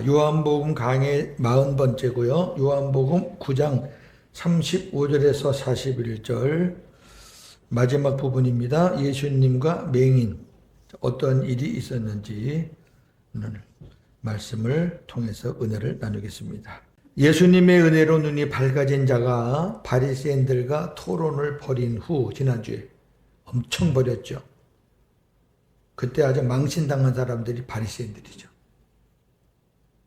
요한복음 강의 40번째고요. 요한복음 9장 35절에서 41절 마지막 부분입니다. 예수님과 맹인 어떠한 일이 있었는지 오늘 말씀을 통해서 은혜를 나누겠습니다. 예수님의 은혜로 눈이 밝아진 자가 바리새인들과 토론을 벌인 후 지난주에 엄청 벌였죠. 그때 아주 망신당한 사람들이 바리새인들이죠.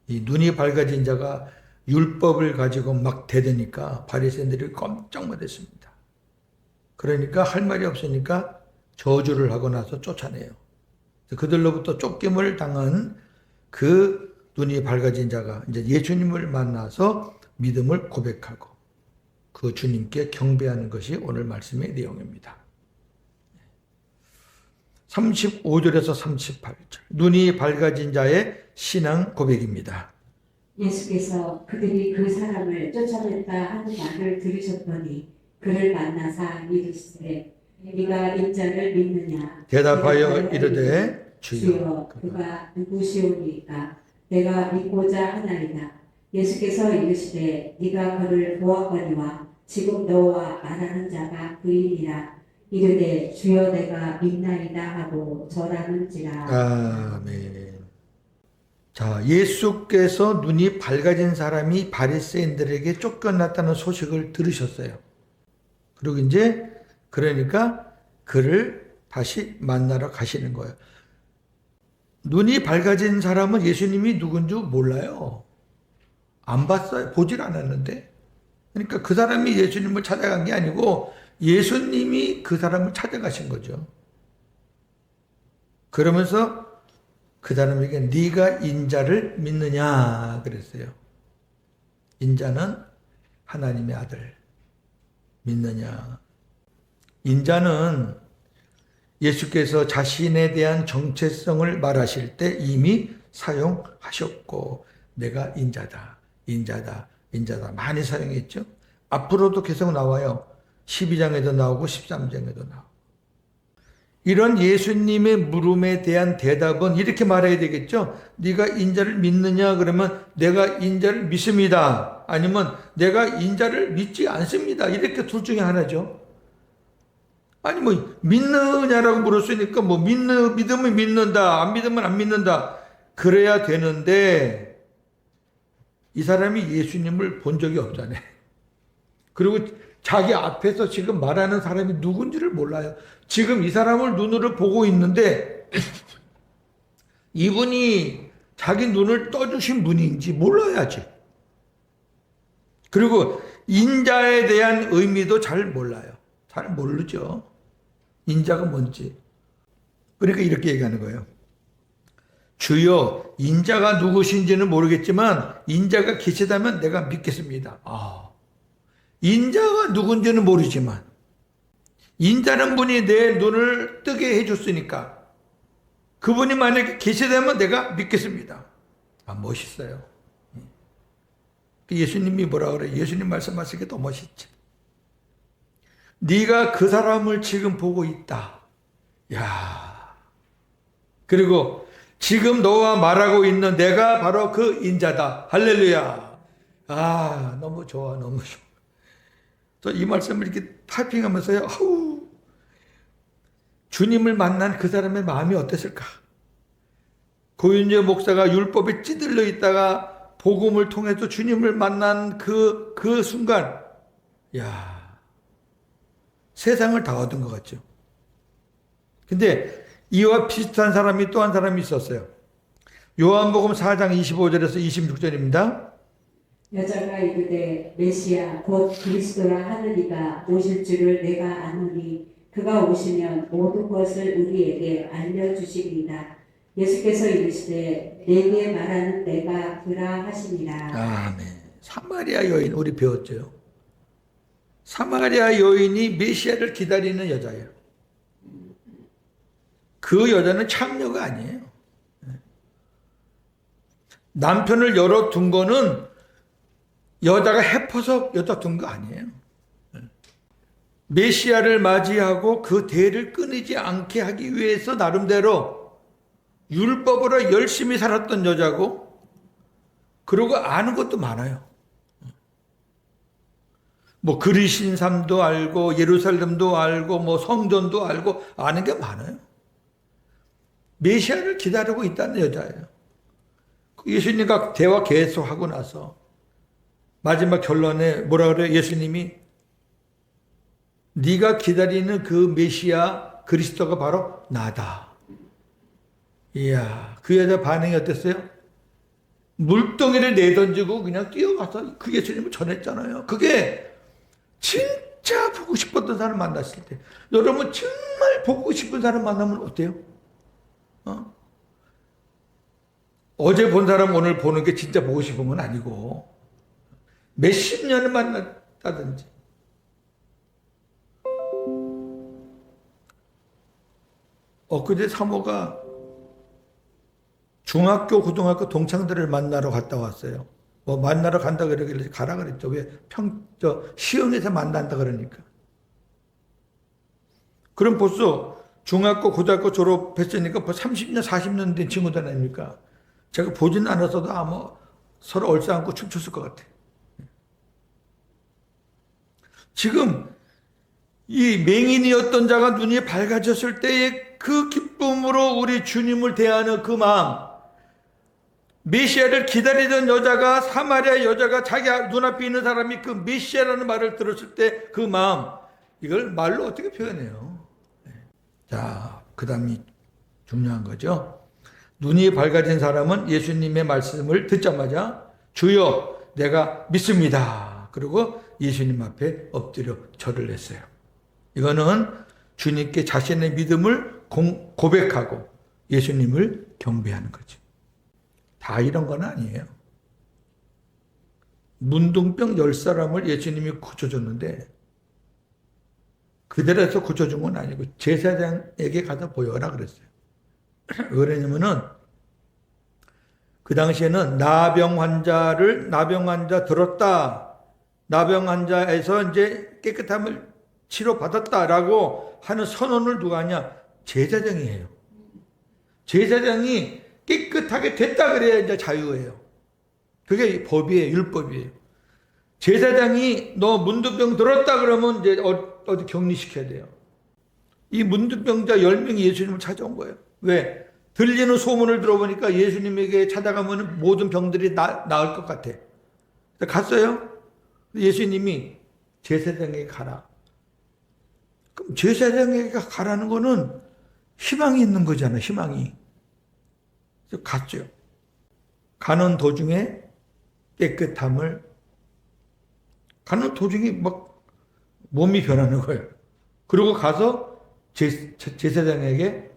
이 눈이 밝아진 자가 율법을 가지고 막 대드니까 바리새인들이 깜짝 놀랐습니다. 그러니까 할 말이 없으니까 저주를 하고 나서 쫓아내요. 그들로부터 쫓김을 당한 그 눈이 밝아진 자가 이제 예수님을 만나서 믿음을 고백하고 그 주님께 경배하는 것이 오늘 말씀의 내용입니다. 35절에서 38절 눈이 밝아진 자의 신앙 고백입니다. 예수께서 그들이 그 사람을 쫓아냈다 하는 말을 들으셨더니 그를 만나사 이르시되 네가 인자를 믿느냐 대답하여 이르되 주여 그가 누구시오니까 내가 믿고자 하나이다. 예수께서 이르시되 네가 그를 보았거니와 지금 너와 말하는 자가 그이니라. 이르되 주여 내가 믿나이다 하고 절하는지라. 아멘. 자, 예수께서 눈이 밝아진 사람이 바리새인들에게 쫓겨났다는 소식을 들으셨어요. 그리고 이제 그러니까 그를 다시 만나러 가시는 거예요. 눈이 밝아진 사람은 예수님이 누군지 몰라요. 안 봤어요. 보질 않았는데. 그러니까 그 사람이 예수님을 찾아간 게 아니고 예수님이 그 사람을 찾아가신 거죠. 그러면서 그 사람에게 네가 인자를 믿느냐 그랬어요. 인자는 하나님의 아들 믿느냐. 인자는 예수께서 자신에 대한 정체성을 말하실 때 이미 사용하셨고 내가 인자다, 인자다, 인자다 많이 사용했죠. 앞으로도 계속 나와요. 12장에도 나오고 13장에도 나오고. 이런 예수님의 물음에 대한 대답은 이렇게 말해야 되겠죠. 네가 인자를 믿느냐 그러면 내가 인자를 믿습니다. 아니면 내가 인자를 믿지 않습니다. 이렇게 둘 중에 하나죠. 아니 뭐 믿느냐라고 물었으니까 뭐 믿으면 믿는다, 안 믿으면 안 믿는다. 그래야 되는데 이 사람이 예수님을 본 적이 없잖아요. 그리고 자기 앞에서 지금 말하는 사람이 누군지를 몰라요. 지금 이 사람을 눈으로 보고 있는데 이분이 자기 눈을 떠주신 분인지 몰라야지. 그리고 인자에 대한 의미도 잘 몰라요. 잘 모르죠. 인자가 뭔지. 그러니까 이렇게 얘기하는 거예요. 주여 인자가 누구신지는 모르겠지만 인자가 계시다면 내가 믿겠습니다. 인자가 누군지는 모르지만 인자는 분이 내 눈을 뜨게 해줬으니까 그분이 만약에 계시다면 내가 믿겠습니다. 멋있어요. 예수님이 뭐라 그래요? 예수님 말씀하시는 게 더 멋있지. 네가 그 사람을 지금 보고 있다. 야. 그리고 지금 너와 말하고 있는 내가 바로 그 인자다. 할렐루야. 너무 좋아, 너무 좋아. 이 말씀을 이렇게 타이핑하면서요. 주님을 만난 그 사람의 마음이 어땠을까? 고윤재 목사가 율법에 찌들려 있다가 복음을 통해서 주님을 만난 그 순간, 야, 세상을 다 얻은 것 같죠. 근데 이와 비슷한 사람이 또 한 사람이 있었어요. 요한복음 4장 25절에서 26절입니다. 여자가 이르되 메시아 곧 그리스도라 하느니가 오실 줄을 내가 아노니 그가 오시면 모든 것을 우리에게 알려주시리이다. 예수께서 이르시되 내게 말하는 내가 그라 하시니라. 아멘. 사마리아 여인 우리 배웠죠. 사마리아 여인이 메시아를 기다리는 여자예요. 그 여자는 창녀가 아니에요. 남편을 열어둔 거는 여자가 해퍼서 여자 둔 거 아니에요. 메시아를 맞이하고 그 대를 끊이지 않게 하기 위해서 나름대로 율법으로 열심히 살았던 여자고 그러고 아는 것도 많아요. 뭐 그리신 삶도 알고 예루살렘도 알고 뭐 성전도 알고 아는 게 많아요. 메시아를 기다리고 있다는 여자예요. 예수님과 대화 계속하고 나서 마지막 결론에 뭐라 그래요? 예수님이 네가 기다리는 그 메시아 그리스도가 바로 나다. 이야, 그 여자 반응이 어땠어요? 물동이를 내던지고 그냥 뛰어가서 그 예수님을 전했잖아요. 그게 진짜 보고 싶었던 사람 만났을 때, 여러분 정말 보고 싶은 사람 만나면 어때요? 어제 본 사람 오늘 보는 게 진짜 보고 싶은 건 아니고 몇십 년을 만났다든지. 엊그제 사모가 중학교, 고등학교 동창들을 만나러 갔다 왔어요. 뭐 만나러 간다 그러길래 가라 그랬죠. 왜 시흥에서 만난다 그러니까. 그럼 벌써 중학교, 고등학교 졸업했으니까 벌써 30년, 40년 된 친구들 아닙니까? 제가 보진 않았어도 아마 서로 얼싸안고 춤췄을 것 같아요. 지금 이 맹인이었던 자가 눈이 밝아졌을 때의 그 기쁨으로 우리 주님을 대하는 그 마음, 메시아를 기다리던 여자가, 사마리아 여자가 자기 눈앞에 있는 사람이 그 메시아라는 말을 들었을 때 그 마음, 이걸 말로 어떻게 표현해요? 자, 그 다음이 중요한 거죠. 눈이 밝아진 사람은 예수님의 말씀을 듣자마자 주여 내가 믿습니다. 그리고 예수님 앞에 엎드려 절을 했어요. 이거는 주님께 자신의 믿음을 고백하고 예수님을 경배하는 거죠. 다 이런 건 아니에요. 문둥병 10사람을 예수님이 고쳐줬는데 그대로 해서 고쳐준 건 아니고 제사장에게 가서 보여라 그랬어요. 왜 그러냐면은 그 당시에는 나병 환자 들었다. 나병 환자에서 이제 깨끗함을 치료받았다라고 하는 선언을 누가 하냐? 제사장이 해요. 제사장이 깨끗하게 됐다 그래야 이제 자유예요. 그게 법이에요. 율법이에요. 제사장이 너 문둥병 들었다 그러면 이제 어디 격리시켜야 돼요. 이 문둥병자 10명이 예수님을 찾아온 거예요. 왜? 들리는 소문을 들어보니까 예수님에게 찾아가면 모든 병들이 나을 것 같아. 갔어요. 예수님이 제사장에게 가라. 그럼 제사장에게 가라는 거는 희망이 있는 거잖아요. 희망이. 그래서 갔죠. 가는 도중에 깨끗함을, 가는 도중에 막 몸이 변하는 거예요. 그리고 가서 제사장에게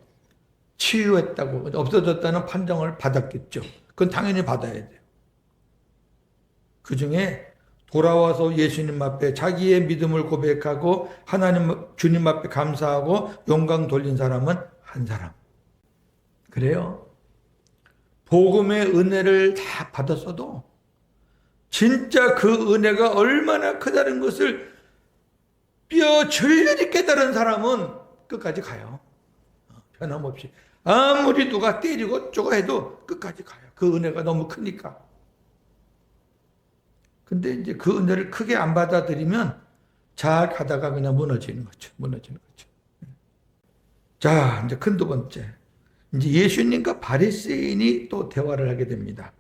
치유했다고, 없어졌다는 판정을 받았겠죠. 그건 당연히 받아야 돼요. 그 중에 돌아와서 예수님 앞에 자기의 믿음을 고백하고 하나님, 주님 앞에 감사하고 영광 돌린 사람은 한 사람. 그래요. 복음의 은혜를 다 받았어도 진짜 그 은혜가 얼마나 크다는 것을 뼈 절절히 깨달은 사람은 끝까지 가요. 변함없이. 아무리 누가 때리고 어쩌고 해도 끝까지 가요. 그 은혜가 너무 크니까. 근데 이제 그 은혜를 크게 안 받아들이면 잘 가다가 그냥 무너지는 거죠. 자, 이제 큰 두 번째. 이제 예수님과 바리새인이 또 대화를 하게 됩니다.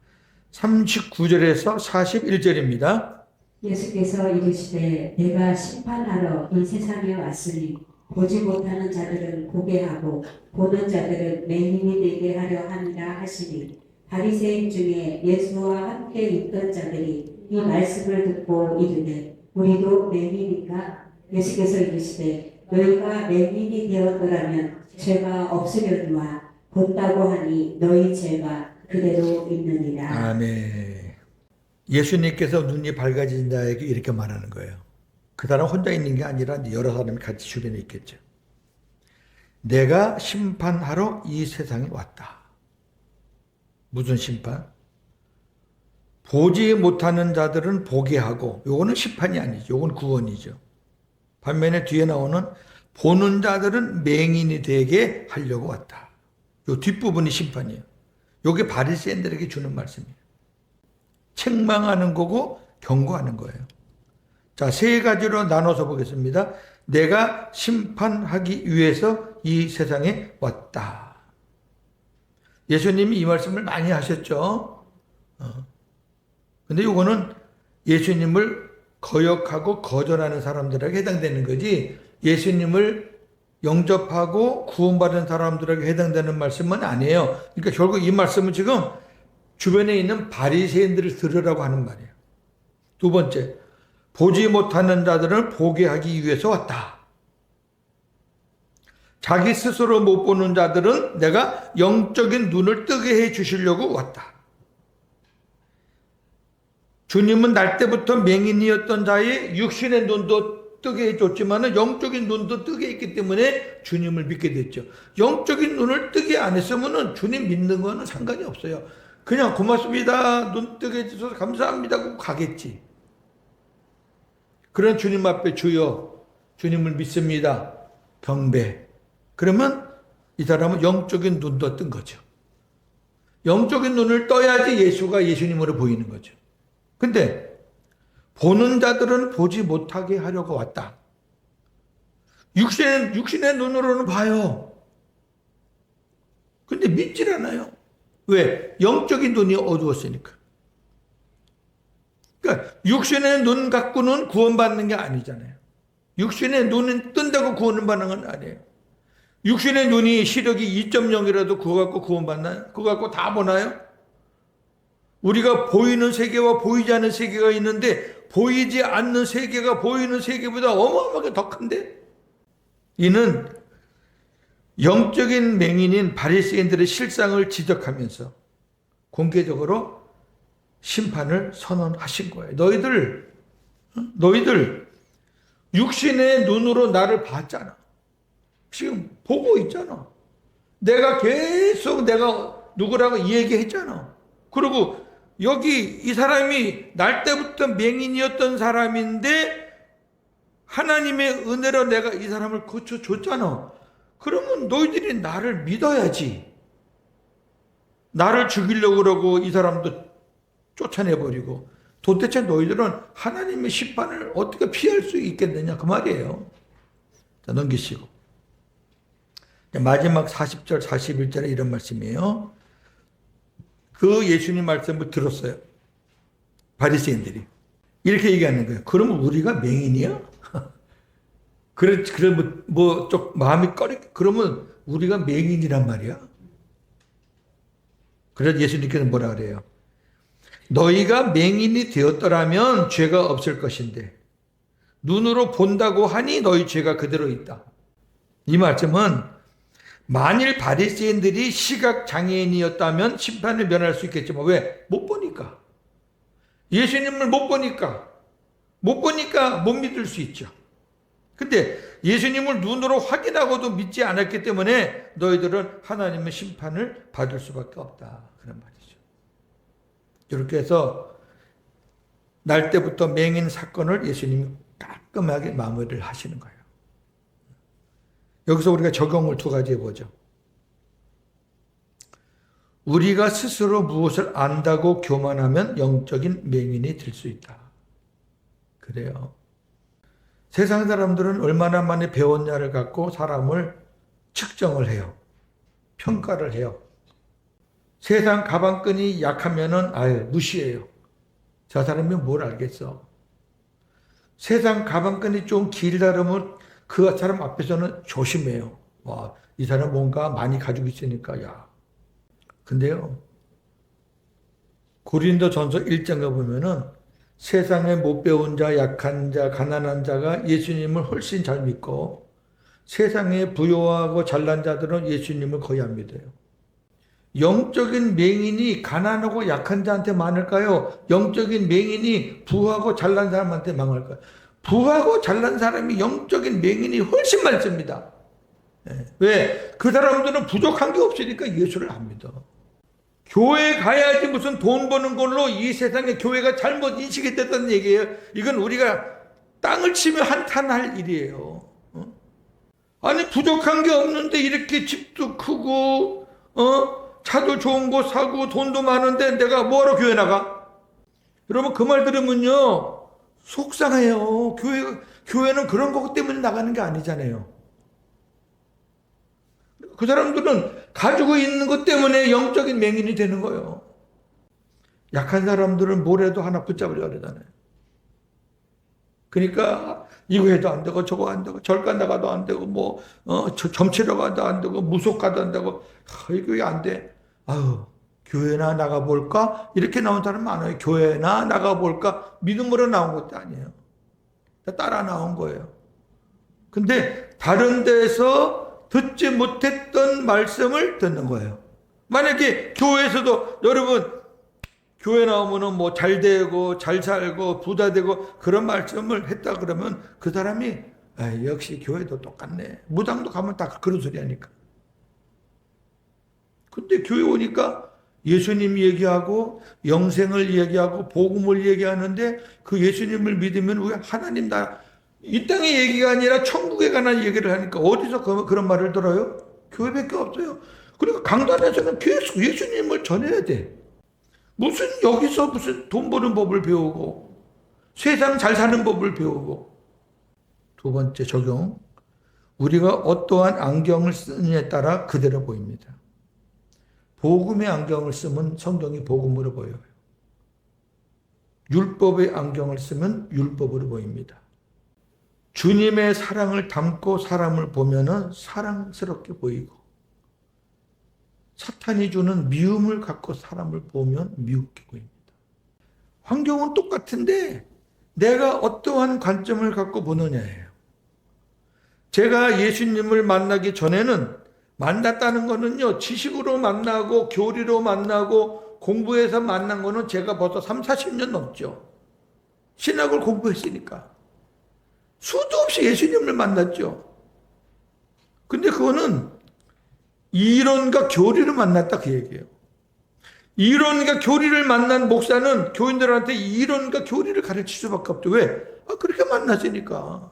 39절에서 41절입니다. 예수께서 이르시되 내가 심판하러 이 세상에 왔으니 보지 못하는 자들은 보게 하고 보는 자들은 맹인이 되게 하려 함이라 하시니 바리새인 중에 예수와 함께 있던 자들이 이 말씀을 듣고 이르되 우리도 맹인인가? 예수께서 이르시되 너희가 맹인이 되었더라면 죄가 없으려니와 본다고 하니 너희 죄가 그대로 있느니라. 아멘. 예수님께서 눈이 밝아진 자에게 이렇게 말하는 거예요. 그 사람 혼자 있는 게 아니라 여러 사람이 같이 주변에 있겠죠. 내가 심판하러 이 세상에 왔다. 무슨 심판? 보지 못하는 자들은 보게 하고, 요거는 심판이 아니죠. 요건 구원이죠. 반면에 뒤에 나오는 보는 자들은 맹인이 되게 하려고 왔다. 요 뒷부분이 심판이에요. 요게 바리새인들에게 주는 말씀이에요. 책망하는 거고 경고하는 거예요. 자, 세 가지로 나눠서 보겠습니다. 내가 심판하기 위해서 이 세상에 왔다. 예수님이 이 말씀을 많이 하셨죠. 근데 이거는 예수님을 거역하고 거절하는 사람들에게 해당되는 거지, 예수님을 영접하고 구원받은 사람들에게 해당되는 말씀은 아니에요. 그러니까 결국 이 말씀은 지금 주변에 있는 바리새인들을 들으라고 하는 말이에요. 두 번째, 보지 못하는 자들을 보게 하기 위해서 왔다. 자기 스스로 못 보는 자들은 내가 영적인 눈을 뜨게 해 주시려고 왔다. 주님은 날 때부터 맹인이었던 자의 육신의 눈도 뜨게 해줬지만 영적인 눈도 뜨게 했기 때문에 주님을 믿게 됐죠. 영적인 눈을 뜨게 안 했으면 주님 믿는 거는 상관이 없어요. 그냥 고맙습니다, 눈 뜨게 해주셔서 감사합니다 하고 가겠지. 그런 주님 앞에 주여, 주님을 믿습니다, 경배. 그러면 이 사람은 영적인 눈도 뜬 거죠. 영적인 눈을 떠야지 예수가 예수님으로 보이는 거죠. 근데 보는 자들은 보지 못하게 하려고 왔다. 육신의 눈으로는 봐요. 근데 믿질 않아요. 왜? 영적인 눈이 어두웠으니까. 그러니까 육신의 눈 갖고는 구원받는 게 아니잖아요. 육신의 눈은 뜬다고 구원받는 건 아니에요. 육신의 눈이 시력이 2.0이라도 그거 갖고 구원받나요? 그거 갖고 다 보나요? 우리가 보이는 세계와 보이지 않는 세계가 있는데 보이지 않는 세계가 보이는 세계보다 어마어마하게 더 큰데? 이는 영적인 맹인인 바리새인들의 실상을 지적하면서 공개적으로 심판을 선언하신 거예요. 너희들 육신의 눈으로 나를 봤잖아. 지금 보고 있잖아. 내가 누구라고 얘기했잖아. 그리고 여기 이 사람이 날 때부터 맹인이었던 사람인데 하나님의 은혜로 내가 이 사람을 고쳐줬잖아. 그러면 너희들이 나를 믿어야지. 나를 죽이려고 그러고 이 사람도 쫓아내버리고 도대체 너희들은 하나님의 심판을 어떻게 피할 수 있겠느냐 그 말이에요. 자, 넘기시고 마지막 40절 41절에 이런 말씀이에요. 그 예수님 말씀을 들었어요. 바리새인들이 이렇게 얘기하는 거예요. 그러면 우리가 맹인이야? 그러면 좀 마음이 그러면 우리가 맹인이란 말이야? 그래서 예수님께서 뭐라 그래요? 너희가 맹인이 되었더라면 죄가 없을 것인데 눈으로 본다고 하니 너희 죄가 그대로 있다. 이 말씀은 만일 바리새인들이 시각 장애인이었다면 심판을 면할 수 있겠지만 왜? 못 보니까. 예수님을 못 보니까 못 믿을 수 있죠. 근데 예수님을 눈으로 확인하고도 믿지 않았기 때문에 너희들은 하나님의 심판을 받을 수밖에 없다. 그런 말이죠. 이렇게 해서 날 때부터 맹인 사건을 예수님이 깔끔하게 마무리를 하시는 거예요. 여기서 우리가 적용을 두 가지 해보죠. 우리가 스스로 무엇을 안다고 교만하면 영적인 맹인이 될 수 있다. 그래요. 세상 사람들은 얼마나 많이 배웠냐를 갖고 사람을 측정을 해요. 평가를 해요. 세상 가방끈이 약하면은 무시해요. 저 사람이 뭘 알겠어. 세상 가방끈이 좀 길다 그러면 그 사람 앞에서는 조심해요. 와, 이 사람 뭔가 많이 가지고 있으니까, 야. 근데요, 고린도전서 1장에 보면은 세상에 못 배운 자, 약한 자, 가난한 자가 예수님을 훨씬 잘 믿고 세상에 부유하고 잘난 자들은 예수님을 거의 안 믿어요. 영적인 맹인이 가난하고 약한 자한테 많을까요? 영적인 맹인이 부하고 잘난 사람한테 망할까요? 부하고 잘난 사람이 영적인 맹인이 훨씬 많습니다. 왜? 그 사람들은 부족한 게 없으니까 예수를 안 믿어. 교회 가야지 무슨 돈 버는 걸로 이 세상에 교회가 잘못 인식이 됐다는 얘기예요. 이건 우리가 땅을 치며 한탄할 일이에요. 아니 부족한 게 없는데 이렇게 집도 크고 차도 좋은 거 사고 돈도 많은데 내가 뭐하러 교회 나가? 여러분 그 말 들으면요 속상해요. 교회는 그런 것 때문에 나가는 게 아니잖아요. 그 사람들은 가지고 있는 것 때문에 영적인 맹인이 되는 거예요. 약한 사람들은 뭐래도 하나 붙잡으려고 그러잖아요. 그러니까 이거 해도 안 되고 저거 안 되고 절간 나가도 안 되고 점치러 가도 안 되고 무속 가도 안 되고 이거 왜 안 돼? 아유 교회나 나가볼까? 이렇게 나온 사람 많아요. 교회나 나가볼까? 믿음으로 나온 것도 아니에요. 따라 나온 거예요. 근데 다른 데서 듣지 못했던 말씀을 듣는 거예요. 만약에 교회에서도 여러분 교회 나오면은 뭐 잘 되고 잘 살고 부자 되고 그런 말씀을 했다 그러면 그 사람이 역시 교회도 똑같네. 무당도 가면 다 그런 소리 하니까. 근데 교회 오니까 예수님 얘기하고 영생을 얘기하고 복음을 얘기하는데 그 예수님을 믿으면 우리 하나님 나라 이 땅의 얘기가 아니라 천국에 관한 얘기를 하니까 어디서 그런 말을 들어요? 교회밖에 없어요. 그러니까 강단에서는 계속 예수님을 전해야 돼. 여기서 무슨 돈 버는 법을 배우고 세상 잘 사는 법을 배우고. 두 번째 적용. 우리가 어떠한 안경을 쓰느냐에 따라 그대로 보입니다. 복음의 안경을 쓰면 성경이 복음으로 보여요. 율법의 안경을 쓰면 율법으로 보입니다. 주님의 사랑을 담고 사람을 보면은 사랑스럽게 보이고 사탄이 주는 미움을 갖고 사람을 보면 미웁게 보입니다. 환경은 똑같은데 내가 어떠한 관점을 갖고 보느냐예요. 제가 예수님을 만나기 전에는 만났다는 거는요, 지식으로 만나고 교리로 만나고 공부해서 만난 거는 제가 벌써 3, 40년 넘죠. 신학을 공부했으니까. 수도 없이 예수님을 만났죠. 근데 그거는 이론과 교리를 만났다 그 얘기예요. 이론과 교리를 만난 목사는 교인들한테 이론과 교리를 가르칠 수밖에 없죠. 왜? 그렇게 만났으니까.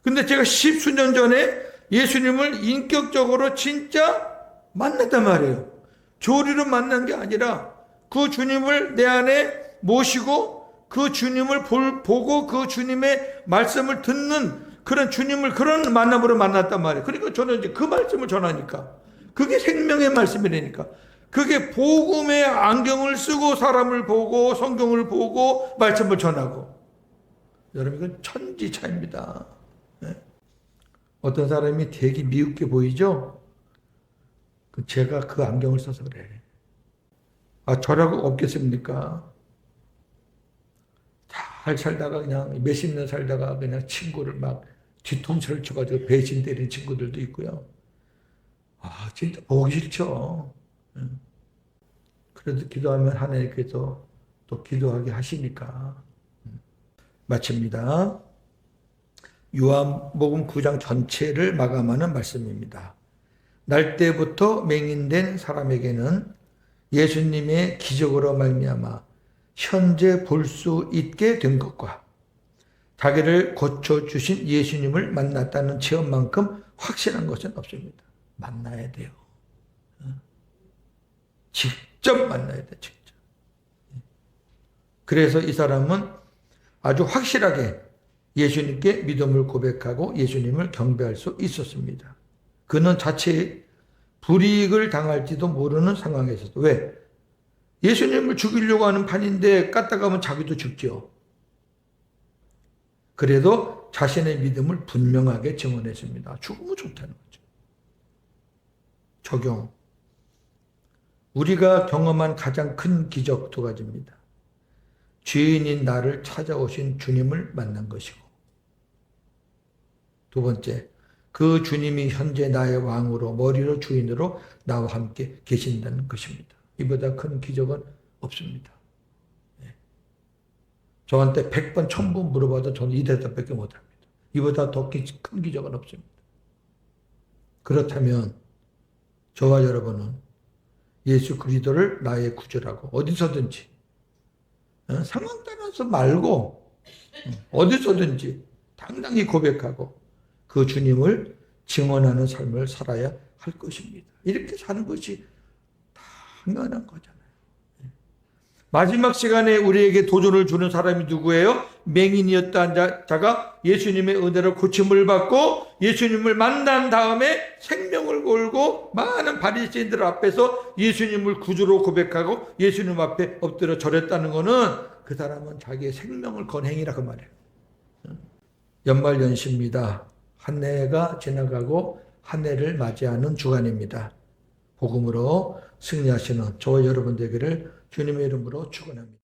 근데 제가 10수년 전에 예수님을 인격적으로 진짜 만났단 말이에요. 교리로 만난 게 아니라 그 주님을 내 안에 모시고 그 주님을 보고 그 주님의 말씀을 듣는 그런 주님을 그런 만남으로 만났단 말이에요. 그러니까 저는 이제 그 말씀을 전하니까 그게 생명의 말씀이라니까. 그게 복음의 안경을 쓰고 사람을 보고 성경을 보고 말씀을 전하고. 여러분 이건 천지 차이입니다. 네? 어떤 사람이 되게 미흡게 보이죠? 제가 그 안경을 써서 그래. 저라고 없겠습니까? 잘 살다가 그냥 몇십 년 살다가 그냥 친구를 막 뒤통수를 쳐가지고 배신 때리는 친구들도 있고요. 진짜 보기 싫죠. 그래도 기도하면 하나님께서 또 기도하게 하시니까. 마칩니다. 요한복음 9장 전체를 마감하는 말씀입니다. 날 때부터 맹인된 사람에게는 예수님의 기적으로 말미암아 현재 볼 수 있게 된 것과 자기를 고쳐주신 예수님을 만났다는 체험만큼 확실한 것은 없습니다. 만나야 돼요. 직접 만나야 돼, 직접. 그래서 이 사람은 아주 확실하게 예수님께 믿음을 고백하고 예수님을 경배할 수 있었습니다. 그는 자체의 불이익을 당할지도 모르는 상황에서도. 왜? 예수님을 죽이려고 하는 판인데 까딱하면 자기도 죽죠. 그래도 자신의 믿음을 분명하게 증언했습니다. 죽으면 좋다는 거죠. 적용. 우리가 경험한 가장 큰 기적 두 가지입니다. 죄인인 나를 찾아오신 주님을 만난 것이고, 두 번째, 그 주님이 현재 나의 왕으로 머리로 주인으로 나와 함께 계신다는 것입니다. 이보다 큰 기적은 없습니다. 저한테 100번, 1000번 물어봐도 저는 이 대답밖에 못합니다. 이보다 더 큰 기적은 없습니다. 그렇다면 저와 여러분은 예수 그리스도를 나의 구주라고 어디서든지 상황 따라서 말고 어디서든지 당당히 고백하고 그 주님을 증언하는 삶을 살아야 할 것입니다. 이렇게 사는 것이 당연한 거잖아요. 마지막 시간에 우리에게 도전을 주는 사람이 누구예요? 맹인이었던 자가 예수님의 은혜로 고침을 받고 예수님을 만난 다음에 생명을 걸고 많은 바리새인들 앞에서 예수님을 구주로 고백하고 예수님 앞에 엎드려 절했다는 것은 그 사람은 자기의 생명을 건 행위라 그 말이에요. 연말연시입니다. 한 해가 지나가고 한 해를 맞이하는 주간입니다. 복음으로 승리하시는 저와 여러분 되기를 주님의 이름으로 축원합니다.